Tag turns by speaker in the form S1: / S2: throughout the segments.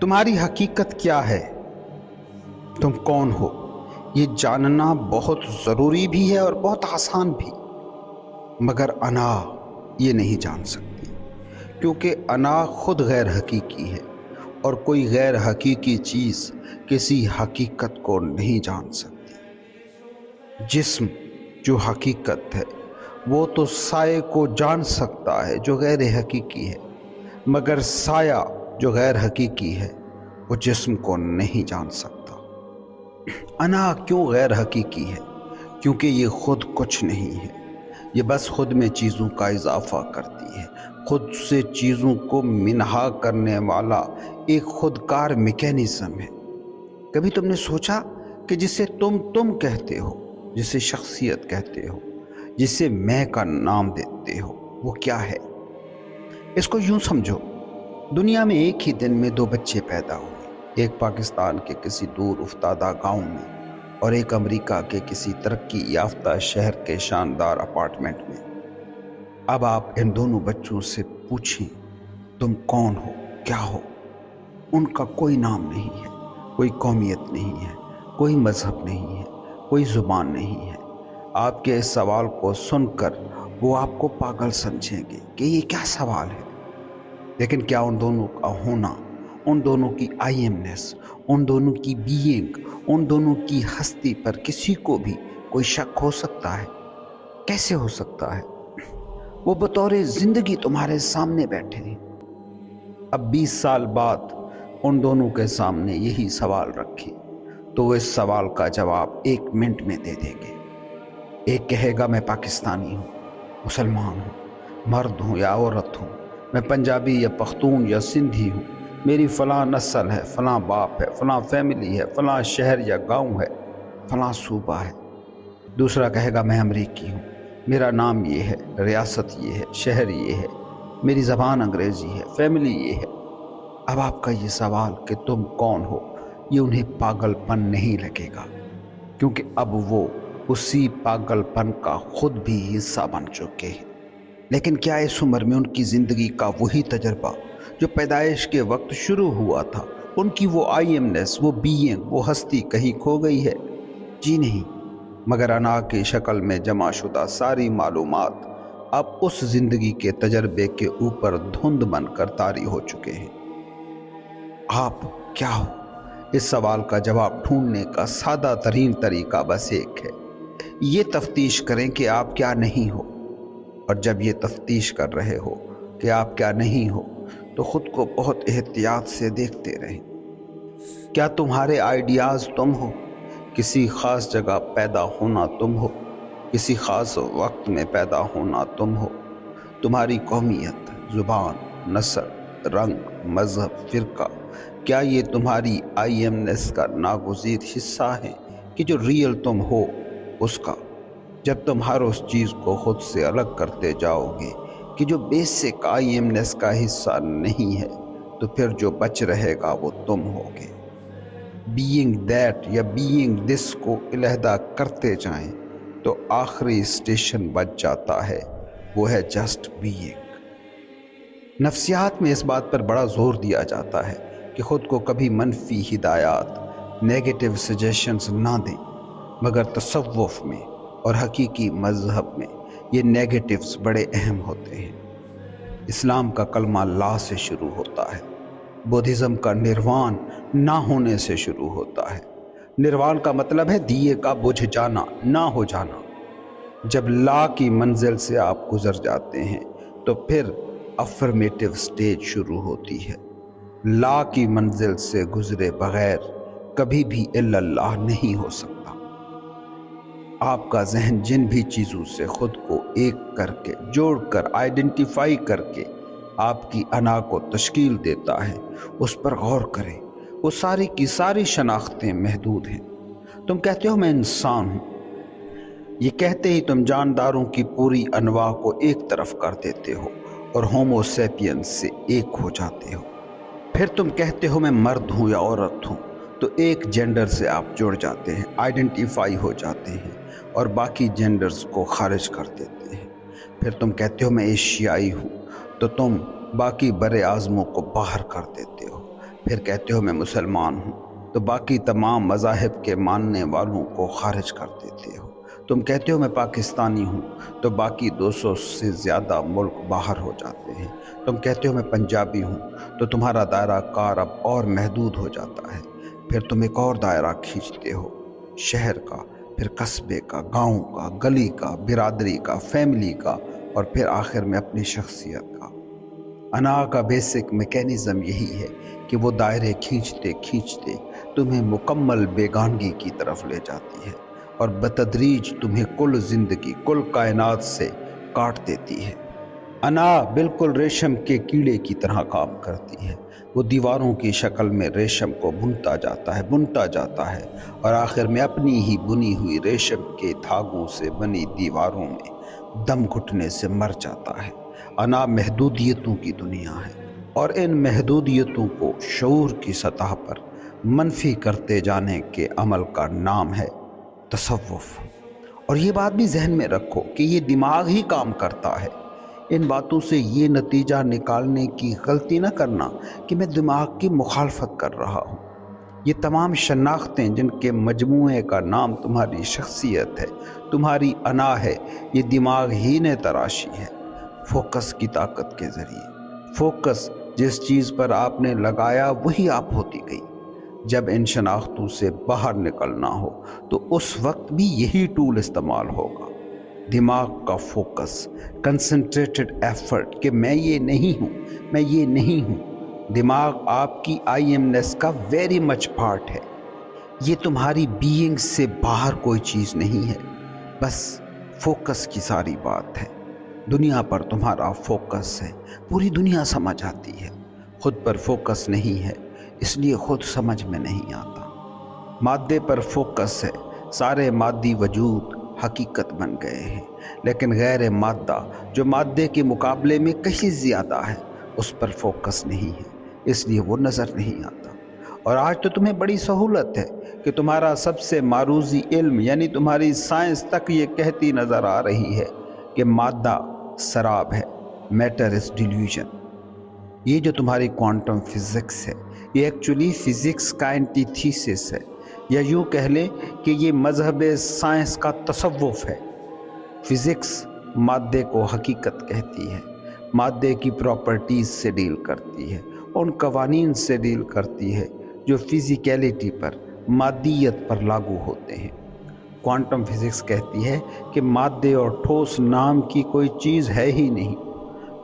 S1: تمہاری حقیقت کیا ہے؟ تم کون ہو؟ یہ جاننا بہت ضروری بھی ہے اور بہت آسان بھی، مگر انا یہ نہیں جان سکتی، کیونکہ انا خود غیر حقیقی ہے اور کوئی غیر حقیقی چیز کسی حقیقت کو نہیں جان سکتی۔ جسم جو حقیقت ہے وہ تو سائے کو جان سکتا ہے جو غیر حقیقی ہے، مگر سایہ جو غیر حقیقی ہے وہ جسم کو نہیں جان سکتا۔ انا کیوں غیر حقیقی ہے؟ کیونکہ یہ خود کچھ نہیں ہے، یہ بس خود میں چیزوں کا اضافہ کرتی ہے، خود سے چیزوں کو منہا کرنے والا ایک خودکار میکینزم ہے۔ کبھی تم نے سوچا کہ جسے تم کہتے ہو، جسے شخصیت کہتے ہو، جسے میں کا نام دیتے ہو، وہ کیا ہے؟ اس کو یوں سمجھو، دنیا میں ایک ہی دن میں 2 بچے پیدا ہوئے، ایک پاکستان کے کسی دور افتادہ گاؤں میں اور ایک امریکہ کے کسی ترقی یافتہ شہر کے شاندار اپارٹمنٹ میں۔ اب آپ ان دونوں بچوں سے پوچھیں تم کون ہو، کیا ہو؟ ان کا کوئی نام نہیں ہے، کوئی قومیت نہیں ہے، کوئی مذہب نہیں ہے، کوئی زبان نہیں ہے۔ آپ کے اس سوال کو سن کر وہ آپ کو پاگل سمجھیں گے کہ یہ کیا سوال ہے، لیکن کیا ان دونوں کا ہونا، ان دونوں کی آئی ایم نیس، ان دونوں کی بینگ، ان دونوں کی ہستی پر کسی کو بھی کوئی شک ہو سکتا ہے؟ کیسے ہو سکتا ہے؟ وہ بطور زندگی تمہارے سامنے بیٹھے ہیں۔ اب 20 سال بعد ان دونوں کے سامنے یہی سوال رکھیں تو وہ اس سوال کا جواب 1 منٹ میں دے دیں گے۔ ایک کہے گا میں پاکستانی ہوں، مسلمان ہوں، مرد ہوں یا عورت ہوں، میں پنجابی یا پختون یا سندھی ہوں، میری فلاں نسل ہے، فلاں باپ ہے، فلاں فیملی ہے، فلاں شہر یا گاؤں ہے، فلاں صوبہ ہے۔ دوسرا کہے گا میں امریکی ہوں، میرا نام یہ ہے، ریاست یہ ہے، شہر یہ ہے، میری زبان انگریزی ہے، فیملی یہ ہے۔ اب آپ کا یہ سوال کہ تم کون ہو، یہ انہیں پاگل پن نہیں لگے گا، کیونکہ اب وہ اسی پاگل پن کا خود بھی حصہ بن چکے ہیں۔ لیکن کیا اس عمر میں ان کی زندگی کا وہی تجربہ جو پیدائش کے وقت شروع ہوا تھا، ان کی وہ آئی ایم نیس، وہ بینگ، وہ ہستی کہیں کھو گئی ہے؟ جی نہیں، مگر انا کی شکل میں جمع شدہ ساری معلومات اب اس زندگی کے تجربے کے اوپر دھند بن کر طاری ہو چکے ہیں۔ آپ کیا ہو؟ اس سوال کا جواب ڈھونڈنے کا سادہ ترین طریقہ بس ایک ہے، یہ تفتیش کریں کہ آپ کیا نہیں ہو۔ اور جب یہ تفتیش کر رہے ہو کہ آپ کیا نہیں ہو تو خود کو بہت احتیاط سے دیکھتے رہیں۔ کیا تمہارے آئیڈیاز تم ہو؟ کسی خاص جگہ پیدا ہونا تم ہو؟ کسی خاص وقت میں پیدا ہونا تم ہو؟ تمہاری قومیت، زبان، نسل، رنگ، مذہب، فرقہ، کیا یہ تمہاری آئی ایم نیس کا ناگزیر حصہ ہے کہ جو ریئل تم ہو اس کا؟ جب تم ہر اس چیز کو خود سے الگ کرتے جاؤ گے کہ جو بیسک آئی ایم نیس کا حصہ نہیں ہے، تو پھر جو بچ رہے گا وہ تم ہوگے۔ بینگ دیٹ یا بینگ دس کو علیحدہ کرتے جائیں تو آخری اسٹیشن بچ جاتا ہے، وہ ہے جسٹ بینگ۔ نفسیات میں اس بات پر بڑا زور دیا جاتا ہے کہ خود کو کبھی منفی ہدایات، نیگیٹو سجیشنز نہ دیں، مگر تصوف میں اور حقیقی مذہب میں یہ نیگیٹیوز بڑے اہم ہوتے ہیں۔ اسلام کا کلمہ لا سے شروع ہوتا ہے، بدھزم کا نروان نہ ہونے سے شروع ہوتا ہے۔ نروان کا مطلب ہے دیے کا بجھ جانا، نہ ہو جانا۔ جب لا کی منزل سے آپ گزر جاتے ہیں تو پھر افرمیٹو سٹیج شروع ہوتی ہے۔ لا کی منزل سے گزرے بغیر کبھی بھی الا اللہ نہیں ہو سکتا۔ آپ کا ذہن جن بھی چیزوں سے خود کو ایک کر کے، جوڑ کر، آئیڈینٹیفائی کر کے آپ کی انا کو تشکیل دیتا ہے، اس پر غور کریں۔ وہ ساری کی ساری شناختیں محدود ہیں۔ تم کہتے ہو میں انسان ہوں، یہ کہتے ہی تم جانداروں کی پوری انواع کو ایک طرف کر دیتے ہو اور ہومو سیپینس سے ایک ہو جاتے ہو۔ پھر تم کہتے ہو میں مرد ہوں یا عورت ہوں، تو ایک جینڈر سے آپ جڑ جاتے ہیں، آئیڈینٹیفائی ہو جاتے ہیں اور باقی جینڈرز کو خارج کر دیتے ہیں۔ پھر تم کہتے ہو میں ایشیائی ہوں، تو تم باقی برے اعظموں کو باہر کر دیتے ہو۔ پھر کہتے ہو میں مسلمان ہوں تو باقی تمام مذاہب کے ماننے والوں کو خارج کر دیتے ہو۔ تم کہتے ہو میں پاکستانی ہوں تو باقی 200 سے زیادہ ملک باہر ہو جاتے ہیں۔ تم کہتے ہو میں پنجابی ہوں تو تمہارا دائرہ کار اب اور محدود ہو جاتا ہے۔ پھر تم ایک اور دائرہ کھینچتے ہو، شہر کا، پھر قصبے کا، گاؤں کا، گلی کا، برادری کا، فیملی کا، اور پھر آخر میں اپنی شخصیت کا۔ انا کا بیسک میکینزم یہی ہے کہ وہ دائرے کھینچتے کھینچتے تمہیں مکمل بیگانگی کی طرف لے جاتی ہے اور بتدریج تمہیں کل زندگی، کل کائنات سے کاٹ دیتی ہے۔ انا بالکل ریشم کے کیڑے کی طرح کام کرتی ہے۔ وہ دیواروں کی شکل میں ریشم کو بنتا جاتا ہے اور آخر میں اپنی ہی بنی ہوئی ریشم کے دھاگوں سے بنی دیواروں میں دم گھٹنے سے مر جاتا ہے۔ انا محدودیتوں کی دنیا ہے اور ان محدودیتوں کو شعور کی سطح پر منفی کرتے جانے کے عمل کا نام ہے تصوف۔ اور یہ بات بھی ذہن میں رکھو کہ یہ دماغ ہی کام کرتا ہے۔ ان باتوں سے یہ نتیجہ نکالنے کی غلطی نہ کرنا کہ میں دماغ کی مخالفت کر رہا ہوں۔ یہ تمام شناختیں جن کے مجموعے کا نام تمہاری شخصیت ہے، تمہاری انا ہے، یہ دماغ ہی نے تراشی ہے فوکس کی طاقت کے ذریعے۔ فوکس جس چیز پر آپ نے لگایا وہی آپ ہوتی گئی۔ جب ان شناختوں سے باہر نکلنا ہو تو اس وقت بھی یہی ٹول استعمال ہوگا، دماغ کا فوکس، کنسنٹریٹڈ ایفرٹ کہ میں یہ نہیں ہوں، میں یہ نہیں ہوں۔ دماغ آپ کی آئی ایمنس کا ویری مچ پارٹ ہے۔ یہ تمہاری بینگ سے باہر کوئی چیز نہیں ہے، بس فوکس کی ساری بات ہے۔ دنیا پر تمہارا فوکس ہے، پوری دنیا سمجھ آتی ہے، خود پر فوکس نہیں ہے، اس لیے خود سمجھ میں نہیں آتا۔ مادے پر فوکس ہے، سارے مادی وجود حقیقت بن گئے ہیں، لیکن غیر مادہ جو مادے کے مقابلے میں کہیں زیادہ ہے اس پر فوکس نہیں ہے، اس لیے وہ نظر نہیں آتا۔ اور آج تو تمہیں بڑی سہولت ہے کہ تمہارا سب سے معروضی علم یعنی تمہاری سائنس تک یہ کہتی نظر آ رہی ہے کہ مادہ سراب ہے، میٹر از ڈیلیوژن۔ یہ جو تمہاری کوانٹم فزکس ہے یہ ایکچولی فزکس کا اینٹی تھیسس ہے، یا یوں کہہ لیں کہ یہ مذہب سائنس کا تصوف ہے۔ فزکس مادے کو حقیقت کہتی ہے، مادے کی پراپرٹیز سے ڈیل کرتی ہے، ان قوانین سے ڈیل کرتی ہے جو فزیکیلٹی پر، مادیت پر لاگو ہوتے ہیں۔ کوانٹم فزکس کہتی ہے کہ مادے اور ٹھوس نام کی کوئی چیز ہے ہی نہیں۔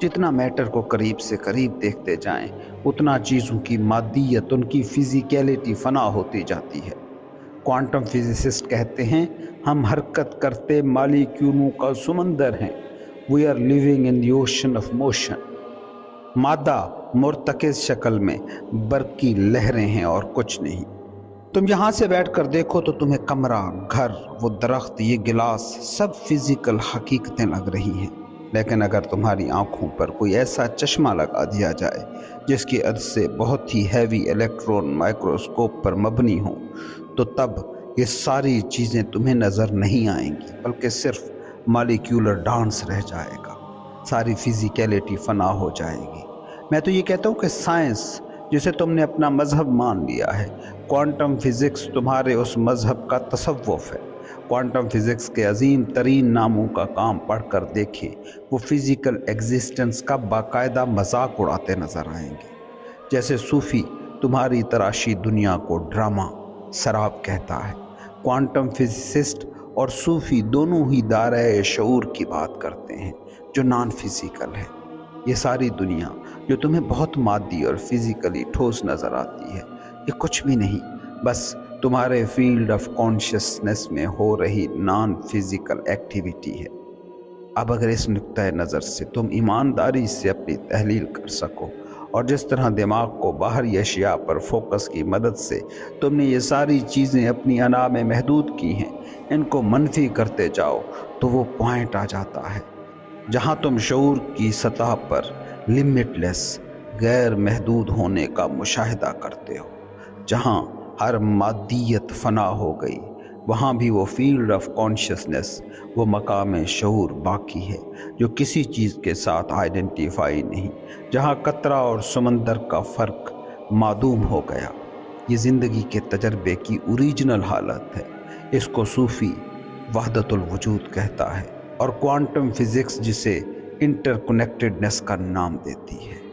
S1: جتنا میٹر کو قریب سے قریب دیکھتے جائیں اتنا چیزوں کی مادیت، ان کی فزیکیلٹی فنا ہوتی جاتی ہے۔ کوانٹم فزسسٹ کہتے ہیں ہم حرکت کرتے مالیکیولوں کا سمندر ہیں، we are living in the ocean of motion. مادہ مرتکز شکل میں برقی لہریں ہیں اور کچھ نہیں۔ تم یہاں سے بیٹھ کر دیکھو تو تمہیں کمرہ، گھر، وہ درخت، یہ گلاس، سب فزیکل حقیقتیں لگ رہی ہیں، لیکن اگر تمہاری آنکھوں پر کوئی ایسا چشمہ لگا دیا جائے جس کی عد سے بہت ہی ہیوی الیکٹرون مائکروسکوپ پر مبنی ہوں تو تب یہ ساری چیزیں تمہیں نظر نہیں آئیں گی، بلکہ صرف مالیکیولر ڈانس رہ جائے گا، ساری فزیکیلٹی فنا ہو جائے گی۔ میں تو یہ کہتا ہوں کہ سائنس جسے تم نے اپنا مذہب مان لیا ہے، کوانٹم فزکس تمہارے اس مذہب کا تصوف ہے۔ کوانٹم فزکس کے عظیم ترین ناموں کا کام پڑھ کر دیکھیں، وہ فزیکل ایگزسٹنس کا باقاعدہ مذاق اڑاتے نظر آئیں گے۔ جیسے صوفی تمہاری تراشی دنیا کو ڈرامہ، سراب کہتا ہے، کوانٹم فزسسٹ اور صوفی دونوں ہی دائرۂ شعور کی بات کرتے ہیں جو نان فزیکل ہے۔ یہ ساری دنیا جو تمہیں بہت مادی اور فزیکلی ٹھوس نظر آتی ہے، یہ کچھ بھی نہیں، بس تمہارے فیلڈ آف کانشیسنس میں ہو رہی نان فزیکل ایکٹیویٹی ہے۔ اب اگر اس نقطۂ نظر سے تم ایمانداری سے اپنی تحلیل کر سکو اور جس طرح دماغ کو باہری اشیاء پر فوکس کی مدد سے تم نے یہ ساری چیزیں اپنی انا میں محدود کی ہیں، ان کو منفی کرتے جاؤ تو وہ پوائنٹ آ جاتا ہے جہاں تم شعور کی سطح پر لمٹ لیس، غیر محدود ہونے کا مشاہدہ کرتے ہو۔ جہاں ہر مادیت فنا ہو گئی وہاں بھی وہ فیلڈ آف کانشیسنس، وہ مقام شعور باقی ہے جو کسی چیز کے ساتھ آئیڈینٹیفائی نہیں۔ جہاں قطرہ اور سمندر کا فرق معدوم ہو گیا۔ یہ زندگی کے تجربے کی اوریجنل حالت ہے۔ اس کو صوفی وحدت الوجود کہتا ہے اور کوانٹم فزکس جسے انٹر کنیکٹڈنس کا نام دیتی ہے۔